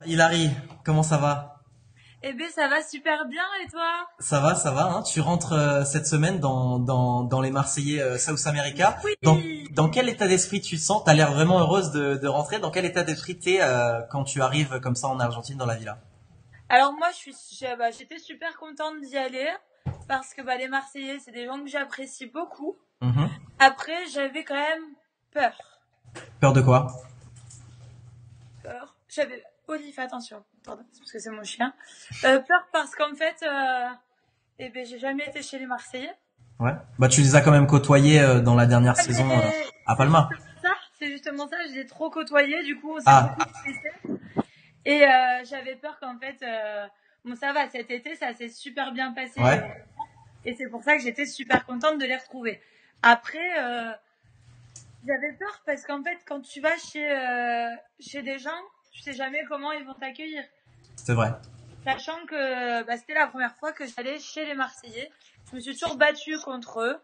Hilary, comment ça va? Eh ben ça va super bien et toi? Ça va, hein. Tu rentres cette semaine dans les Marseillais South America. Oui. Dans quel état d'esprit tu te sens? T'as l'air vraiment heureuse de rentrer. Dans quel état d'esprit t'es quand tu arrives comme ça en Argentine dans la villa? Alors moi j'étais super contente d'y aller parce que les Marseillais c'est des gens que j'apprécie beaucoup. Mhm. Après j'avais quand même peur. Peur de quoi? Peur. J'avais Olive, attention, pardon, c'est parce que c'est mon chien. Peur parce qu'en fait j'ai jamais été chez les Marseillais. Ouais. Bah tu les as quand même côtoyés dans la dernière Ah, saison mais à Palma. c'est justement ça, je l'ai trop côtoyé, du coup on s'est Ah, beaucoup stressé. Et j'avais peur qu'en fait, bon ça va, cet été ça s'est super bien passé ouais. et c'est pour ça que j'étais super contente de les retrouver. Après, j'avais peur parce qu'en fait quand tu vas chez des gens, tu sais jamais comment ils vont t'accueillir. C'est vrai. Sachant que c'était la première fois que j'allais chez les Marseillais, je me suis toujours battue contre eux.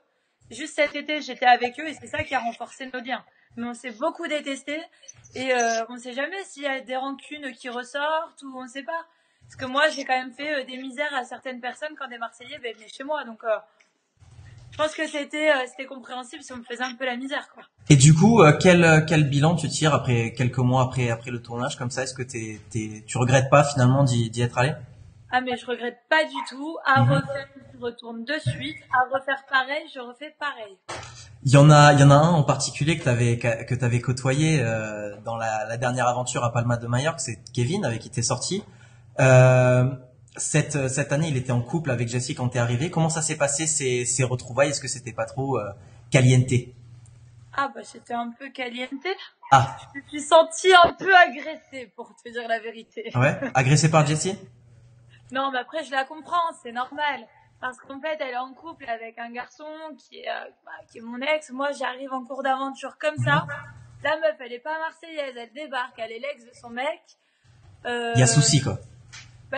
Juste cet été, j'étais avec eux et c'est ça qui a renforcé nos liens. Mais on s'est beaucoup détestés et on sait jamais s'il y a des rancunes qui ressortent ou on sait pas. Parce que moi, j'ai quand même fait des misères à certaines personnes quand des Marseillais venaient chez moi. Donc, je pense que c'était compréhensible si on me faisait un peu la misère, quoi. Et du coup, quel bilan tu tires après quelques mois après le tournage comme ça? Est-ce que tu regrettes pas finalement d'y être allé? Ah, mais je regrette pas du tout. À Mhm. refaire, je retourne de suite. À refaire pareil, je refais pareil. Il y en a un en particulier que t'avais côtoyé dans la dernière aventure à Palma de Mallorca, c'est Kevin avec qui t'es sorti. Euh, cette année, il était en couple avec Jessie quand t'es arrivé. Comment ça s'est passé ces retrouvailles? Est-ce que c'était pas trop caliente? Ah, c'était un peu caliente. Ah, Je me suis sentie un peu agressée, pour te dire la vérité. ouais, agressé par Jessie? Non, mais après, je la comprends, c'est normal. Parce qu'en fait, elle est en couple avec un garçon qui est mon ex. Moi, j'arrive en cours d'aventure comme ça. Mhm. La meuf, elle est pas marseillaise, elle débarque, elle est l'ex de son mec. Il y a Euh, souci quoi.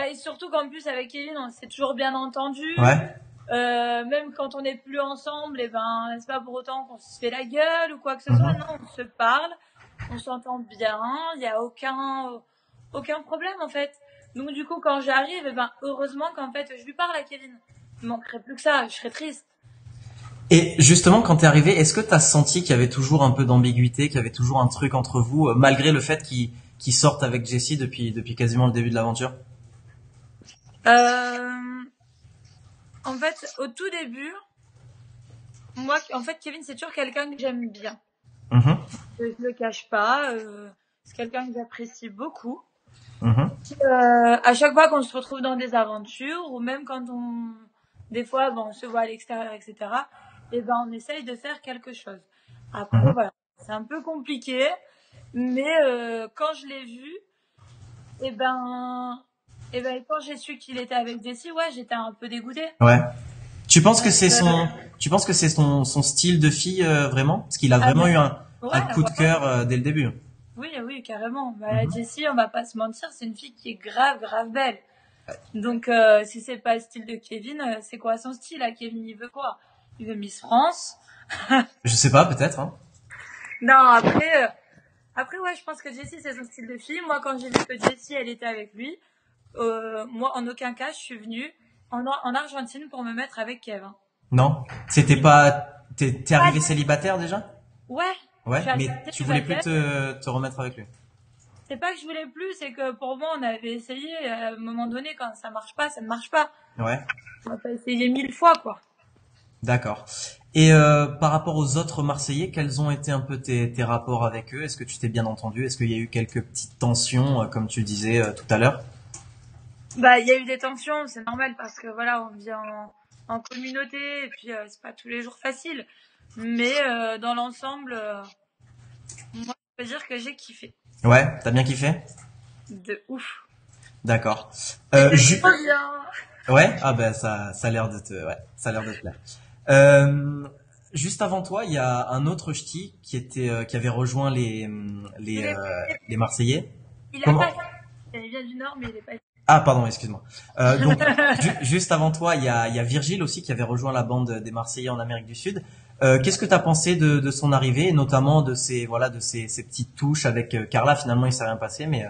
et surtout qu'en plus, avec Kevin, on s'est toujours bien entendu. Ouais. Même quand on n'est plus ensemble, c'est pas pour autant qu'on se fait la gueule ou quoi que ce soit. Mhm. Non, on se parle, on s'entend bien, il y a aucun problème en fait. Donc du coup, quand j'arrive, heureusement qu'en fait, je lui parle à Kevin. Il manquerait plus que ça, je serais triste. Et justement, quand t'es arrivé, est-ce que t'as senti qu'il y avait toujours un peu d'ambiguïté, qu'il y avait toujours un truc entre vous, malgré le fait qu'il sorte avec Jessie depuis quasiment le début de l'aventure? Euh, En fait, au tout début, moi, en fait, Kevin, c'est toujours quelqu'un que j'aime bien. Mhm. Je le cache pas. C'est quelqu'un que j'apprécie beaucoup. Mhm. À chaque fois qu'on se retrouve dans des aventures, ou même des fois, on se voit à l'extérieur, etc. On essaye de faire quelque chose. Après, Mhm. voilà, c'est un peu compliqué, mais quand je l'ai vu, et ben, quand j'ai su qu'il était avec Jessie, ouais, j'étais un peu dégoûtée. Ouais. Tu penses que c'est Euh, son style de fille vraiment? Parce qu'il a ah vraiment ben, eu ouais, un coup de ouais, ouais. cœur dès le début. Oui, oui, carrément. La Mhm. Jessie, on va pas se mentir, c'est une fille qui est grave, grave belle. Donc, si c'est pas le style de Kevin, c'est quoi son style à Kevin? Il veut quoi? Il veut Miss France? Je sais pas, peut-être. Hein. Non, après, ouais, je pense que Jessie, c'est son style de fille. Moi, quand j'ai vu que Jessie, elle était avec lui, moi, en aucun cas, je suis venue en Argentine pour me mettre avec Kevin. Non, c'était pas. T'es Pas arrivé du- célibataire déjà? Ouais, je Ouais, suis arrivée mais tu voulais plus célibataire. te remettre avec lui. C'est pas que je voulais plus, c'est que pour moi, on avait essayé, à un moment donné, quand ça marche pas, ça ne marche pas. Ouais. On va pas essayer 1000 fois, quoi. D'accord. Et par rapport aux autres Marseillais, quels ont été un peu tes rapports avec eux? Est-ce que tu t'es bien entendu? Est-ce qu'il y a eu quelques petites tensions, comme tu disais tout à l'heure? Il y a eu des tensions, c'est normal parce que voilà, on vit en communauté et puis c'est pas tous les jours facile. Mais dans l'ensemble, moi, je peux dire que j'ai kiffé. Ouais, t'as bien kiffé? De ouf. D'accord. C'était Ju- trop bien. ouais, ah ben ça a l'air ouais, ça a l'air de te plaire. Euh, juste avant toi, il y a un autre ch'ti qui avait rejoint Il est, les Marseillais. il a Comment? pas. Il vient du Nord, mais il est pas. Ah pardon, excuse-moi. Donc juste avant toi, il y a Virgile aussi qui avait rejoint la bande des Marseillais en Amérique du Sud. Qu'est-ce que t'as pensé de son arrivée, et notamment de ces petites touches avec Carla? Finalement, il s'est rien passé, mais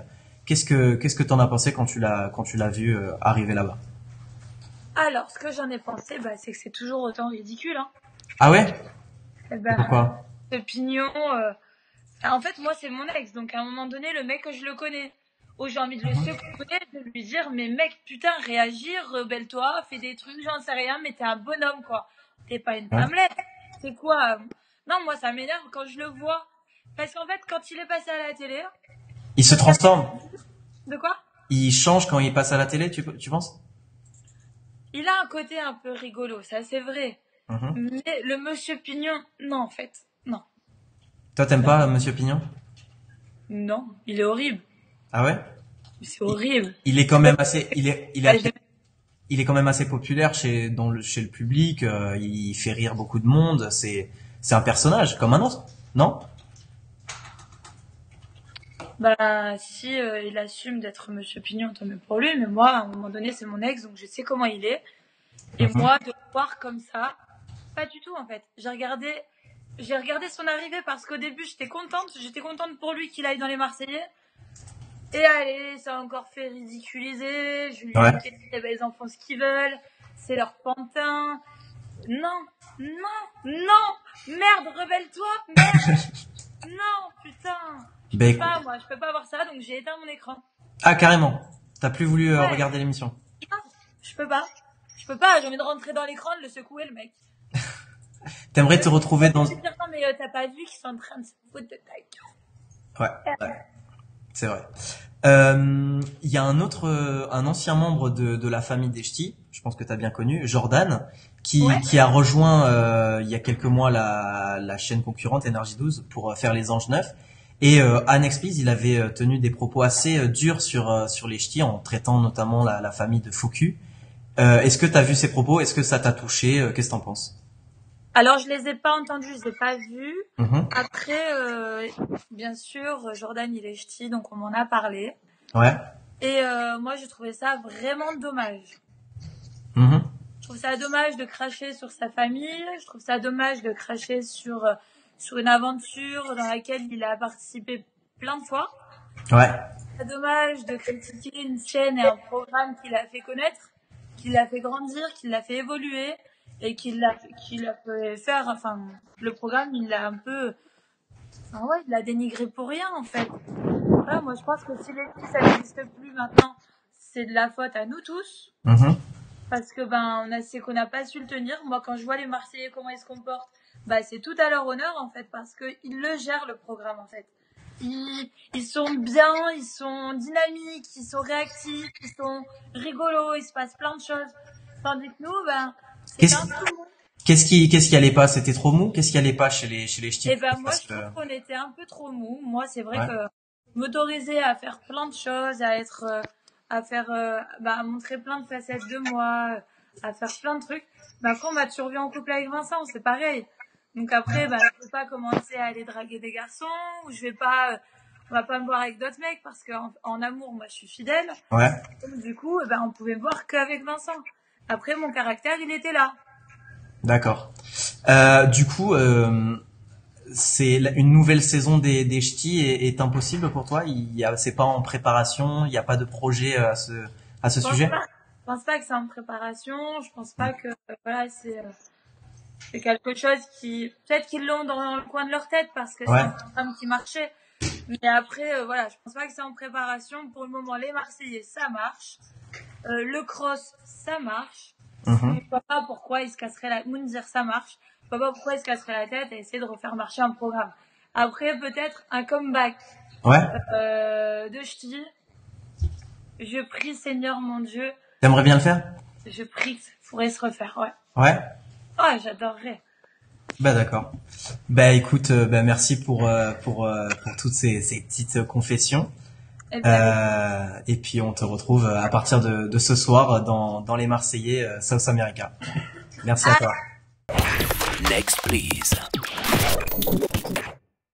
Qu'est-ce que t'en as pensé quand tu l'as vu arriver là-bas? Alors, ce que j'en ai pensé, c'est que c'est toujours autant ridicule, hein. Ah ouais? Eh ben, Pourquoi? ce pignon, en fait, moi, c'est mon ex, donc à un moment donné, le mec, je le connais. Oh, j'ai envie de le secouer, de lui dire, mais mec, putain, réagis, rebelle-toi, fais des trucs, j'en sais rien, mais t'es un bonhomme, quoi. T'es pas une Ouais. femmelette. C'est quoi? Non, moi, ça m'énerve quand je le vois. Parce qu'en fait, quand il est passé à la télé, Il se transforme. de quoi? Il change quand il passe à la télé, tu penses? Il a un côté un peu rigolo, ça c'est vrai. Mhm. Mais le monsieur Pignon, non, en fait. Non. Toi, t'aimes pas Monsieur Pignon? Non, il est horrible. Ah ouais? C'est horrible. Il est quand même assez, Ah, je- il est quand même assez populaire chez le public. Il fait rire beaucoup de monde. C'est un personnage comme un autre, non? Bah, si il assume d'être Monsieur Pignon, tant mieux pour lui. Mais moi, à un moment donné, c'est mon ex, donc je sais comment il est. Et Mhm. moi, de le voir comme ça, pas du tout en fait. J'ai regardé son arrivée parce qu'au début, j'étais contente pour lui qu'il aille dans les Marseillais. Et allez, ça a encore fait ridiculiser. Julien Ouais. Lepers, eh ben, ils en font ce qu'ils veulent. C'est leur pantin. Non, non, non. Merde, rebelle-toi. Merde. Non, putain. Ben, Moi, je peux pas voir ça, donc j'ai éteint mon écran. ah, carrément. T'as plus voulu Ouais, regarder l'émission. non, je peux pas. Je peux pas, j'ai envie de rentrer dans l'écran, de le secouer, le mec. T'aimerais te retrouver dans, Je vais dire, non, mais t'as pas vu qu'ils sont en train de se foutre de ta ouais, gueule. ouais, c'est vrai. Il y a un ancien membre de la famille des Ch'tis, je pense que t'as bien connu, Jordan, Ouais. qui a rejoint il y a quelques mois la chaîne concurrente Énergie 12 pour faire les Anges 9. Et Anne Explize, il avait tenu des propos assez durs sur les Ch'tis en traitant notamment la famille de faux cul. Est-ce que t'as vu ces propos? Est-ce que ça t'a touché? Qu'est-ce que t'en penses? Alors, je les ai pas entendus, je les ai pas vus. Mhm. Après, bien sûr, Jordan, il est ch'ti, donc on m'en a parlé. Ouais. Et moi, j'ai trouvé ça vraiment dommage. Mhm. Je trouve ça dommage de cracher sur sa famille. Je trouve ça dommage de cracher sur une aventure dans laquelle il a participé plein de fois. Ouais. C'est dommage de critiquer une chaîne et un programme qui l'a fait connaître, qui l'a fait grandir, qui l'a fait évoluer et qui l'a fait faire. Enfin, le programme, il l'a un peu, ah ouais, il l'a dénigré pour rien en fait. Voilà, moi, je pense que si l'équipe ça n'existe plus maintenant, c'est de la faute à nous tous. Mhm. Parce que c'est qu'on n'a pas su le tenir. Moi, quand je vois les Marseillais comment ils se comportent, c'est tout à leur honneur en fait, parce que ils le gèrent le programme en fait. Ils sont bien, ils sont dynamiques, ils sont réactifs, ils sont rigolos, il se passe plein de choses. Tandis que nous, c'est Qu'est-ce un peu mou. qu'est-ce qui allait pas? C'était trop mou? Qu'est-ce qui allait pas chez les Et ch'tis? moi, Parce je que, trouve qu'on était un peu trop mou. Moi, c'est vrai ouais. que m'autoriser à faire plein de choses, à être, à faire, à montrer plein de facettes de moi, à faire plein de trucs. Après, on m'a toujours vu en couple avec Vincent, c'est pareil. Donc après, je vais pas commencer à aller draguer des garçons, ou on va pas me voir avec d'autres mecs parce qu'en amour, moi, je suis fidèle. Ouais. Donc, du coup, on pouvait me voir qu'avec Vincent. Après, mon caractère, il était là. D'accord. Du coup, une nouvelle saison des Ch'tis est impossible pour toi? C'est pas en préparation, il n'y a pas de projet à ce Je pense sujet? pas, je pense pas que c'est en préparation. Je pense pas que voilà, c'est quelque chose qui peut-être qu'ils l'ont dans le coin de leur tête parce que c'est Ouais. un programme qui marchait. Mais après, voilà, je pense pas que c'est en préparation. Pour le moment, les Marseillais, ça marche. Le cross, ça marche. Mhm. Je vois pas pourquoi ils se casseraient Moundir, ça marche. Je vois pas pourquoi ils se casseraient la tête et essayer de refaire marcher un programme. Après, peut-être un comeback Ouais. de Ch'ti. Je prie, Seigneur mon Dieu, T'aimerais bien le faire? je prie que ça pourrait se refaire, ouais. Ouais. Oh, j'adorerais. Bah d'accord. Bah écoute, merci pour toutes ces petites confessions. Eh ben, Et puis on te retrouve à partir de ce soir dans les Marseillais South America. Merci à toi. Next, please.